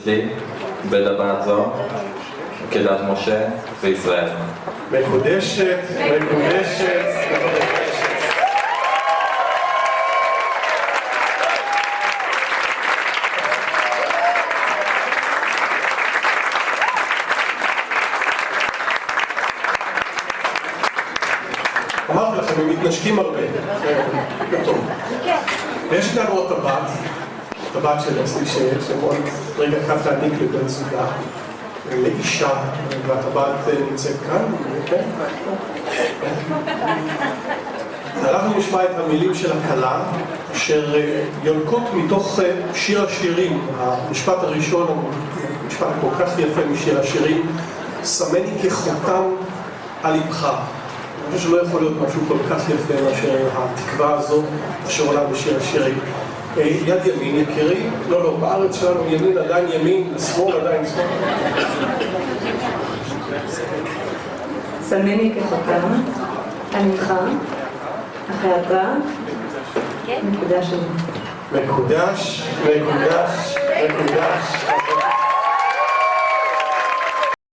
לי בדבת זו כדת משה וישראל. מקודשת, מקודשת. אמרתי לכם, הם מתנשקים הרבה. טוב. יש לנו עוד טבעת של אסלי שמאוד רגע אחד להעניק לבן זוגה, לאישה, והטבעת נמצאת כאן. אנחנו נשמע את המילים של הכלה, אשר יונקות מתוך שיר השירים. המשפט הראשון הוא משפט כל כך יפה משיר השירים, שמני כחותם על לבך. אני חושב שלא יכול להיות משהו כל כך יפה מאשר התקווה הזו אשר עולה בשיר השירים. יד ימין יקירי, לא, בארץ שלנו ימין עדיין ימין, שמאל עדיין שמאל. שמני כחותם על לבך, אחרי מקודש. מקודש, מקודש, מקודש.